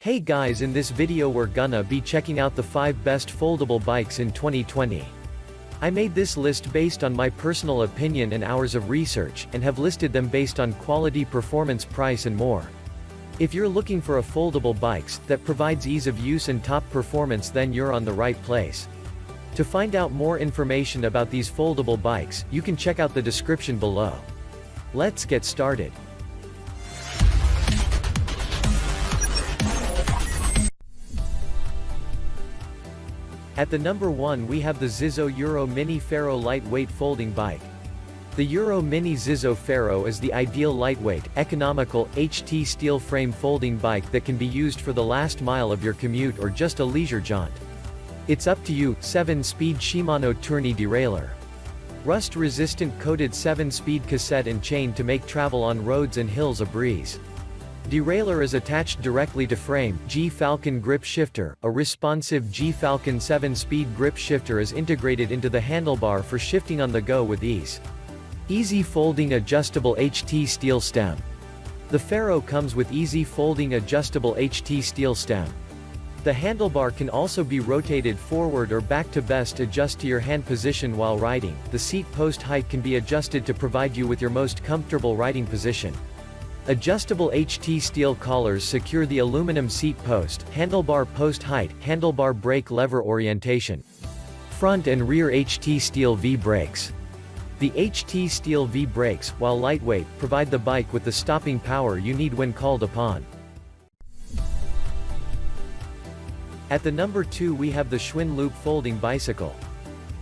Hey guys, in this video we're gonna be checking out the 5 best foldable bikes in 2020. I made this list based on my personal opinion and hours of research, and have listed them based on quality, performance, price and more. If you're looking for a foldable bikes that provides ease of use and top performance, then you're on the right place. To find out more information about these foldable bikes, you can check out the description below. Let's get started. At the number 1 we have the ZiZZO EuroMini Ferro lightweight folding bike. The EuroMini ZiZZO Ferro is the ideal lightweight, economical, HT steel frame folding bike that can be used for the last mile of your commute or just a leisure jaunt. It's up to you. 7-speed Shimano tourney derailleur. Rust-resistant coated 7-speed cassette and chain to make travel on roads and hills a breeze. Derailleur is attached directly to frame. G-Falcon grip shifter. A responsive G-Falcon 7-speed grip shifter is integrated into the handlebar for shifting on the go with ease. Easy folding adjustable HT steel stem. The Ferro comes with easy folding adjustable HT steel stem. The handlebar can also be rotated forward or back to best adjust to your hand position while riding. The seat post height can be adjusted to provide you with your most comfortable riding position. Adjustable HT steel collars secure the aluminum seat post, handlebar post height, handlebar brake lever orientation. Front and rear HT steel V-brakes. The HT steel V-brakes, while lightweight, provide the bike with the stopping power you need when called upon. At the number 2 we have the Schwinn Loop folding bicycle.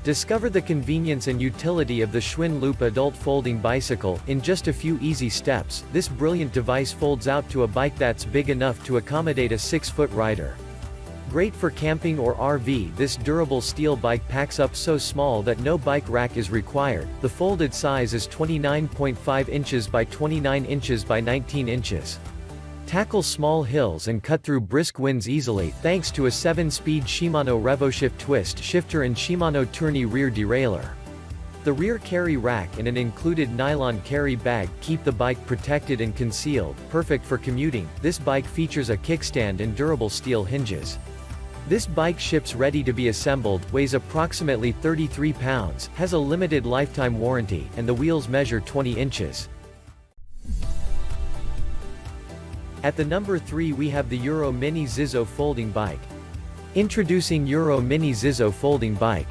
Discover the convenience and utility of the Schwinn Loop adult folding bicycle. In just a few easy steps, this brilliant device folds out to a bike that's big enough to accommodate a 6-foot rider. Great for camping or RV, this durable steel bike packs up so small that no bike rack is required. The folded size is 29.5 inches by 29 inches by 19 inches. Tackle small hills and cut through brisk winds easily, thanks to a 7-speed Shimano RevoShift twist shifter and Shimano tourney rear derailleur. The rear carry rack and an included nylon carry bag keep the bike protected and concealed, perfect for commuting. This bike features a kickstand and durable steel hinges. This bike ships ready to be assembled, weighs approximately 33 pounds, has a limited lifetime warranty, and the wheels measure 20 inches. At the number 3 we have the EuroMini ZiZZO folding bike. Introducing EuroMini ZiZZO folding bike.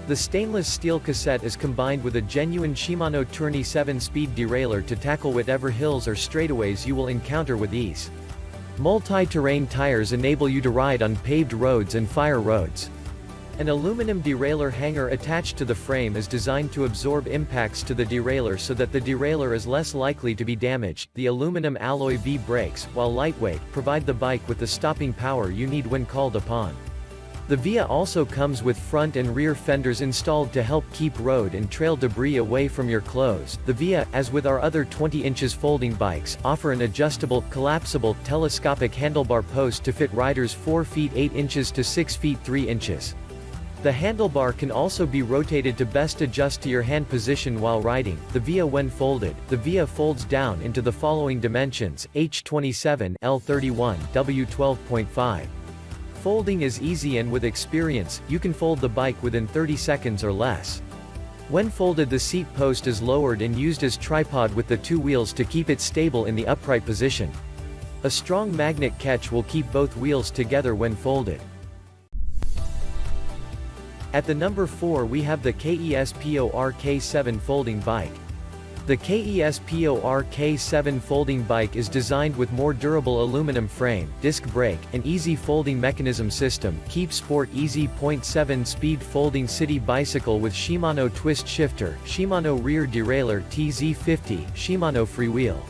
The stainless steel cassette is combined with a genuine Shimano tourney 7-speed derailleur to tackle whatever hills or straightaways you will encounter with ease. Multi-terrain tires enable you to ride on paved roads and fire roads. An aluminum derailleur hanger attached to the frame is designed to absorb impacts to the derailleur so that the derailleur is less likely to be damaged. The aluminum alloy V-brakes, while lightweight, provide the bike with the stopping power you need when called upon. The VIA also comes with front and rear fenders installed to help keep road and trail debris away from your clothes. The VIA, as with our other 20 inches folding bikes, offer an adjustable, collapsible, telescopic handlebar post to fit riders 4 feet 8 inches to 6 feet 3 inches. The handlebar can also be rotated to best adjust to your hand position while riding. The VIA when folded, the VIA folds down into the following dimensions: H27, L31, W12.5. Folding is easy and with experience, you can fold the bike within 30 seconds or less. When folded, the seat post is lowered and used as tripod with the 2 wheels to keep it stable in the upright position. A strong magnet catch will keep both wheels together when folded. At the number 4 we have the KeSPO RK7 folding bike. The KeSPO RK7 folding bike is designed with more durable aluminum frame, disc brake, and easy folding mechanism system. KeSPOR Easy 0.7 speed folding city bicycle with Shimano twist shifter, Shimano rear derailleur TZ50, Shimano freewheel.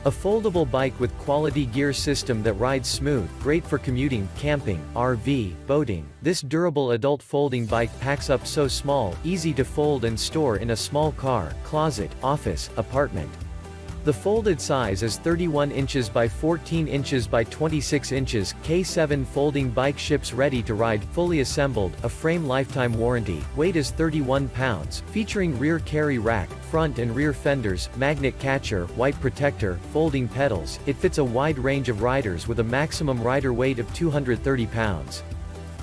A foldable bike with quality gear system that rides smooth, great for commuting, camping, RV, boating. This durable adult folding bike packs up so small, easy to fold and store in a small car, closet, office, apartment. The folded size is 31 inches by 14 inches by 26 inches. K7 folding bike ships ready to ride, fully assembled, a frame lifetime warranty, weight is 31 pounds, featuring rear carry rack, front and rear fenders, magnet catcher, white protector, folding pedals. It fits a wide range of riders with a maximum rider weight of 230 pounds.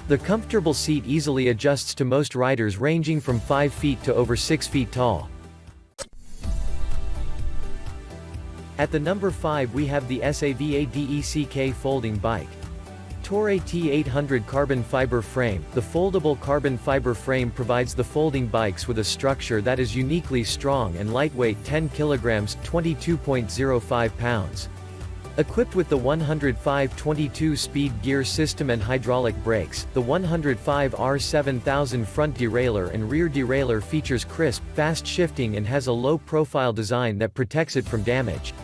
The comfortable seat easily adjusts to most riders ranging from 5 feet to over 6 feet tall. At the number 5 we have the SAVADECK folding bike. Torre T800 carbon fiber frame. The foldable carbon fiber frame provides the folding bikes with a structure that is uniquely strong and lightweight, 10 kilograms, 22.05 pounds. Equipped with the 105 22-speed gear system and hydraulic brakes, the 105 R7000 front derailleur and rear derailleur features crisp, fast shifting and has a low-profile design that protects it from damage.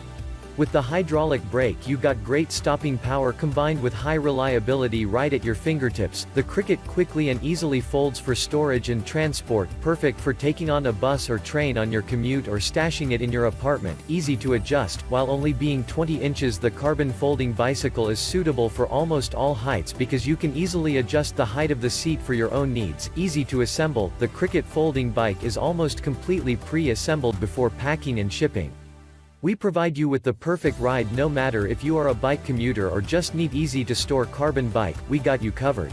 With the hydraulic brake you got great stopping power combined with high reliability right at your fingertips. The Cricket quickly and easily folds for storage and transport, perfect for taking on a bus or train on your commute or stashing it in your apartment. Easy to adjust, while only being 20 inches the carbon folding bicycle is suitable for almost all heights because you can easily adjust the height of the seat for your own needs. Easy to assemble, the Cricket folding bike is almost completely pre-assembled before packing and shipping. We provide you with the perfect ride no matter if you are a bike commuter or just need easy to store carbon bike, we got you covered.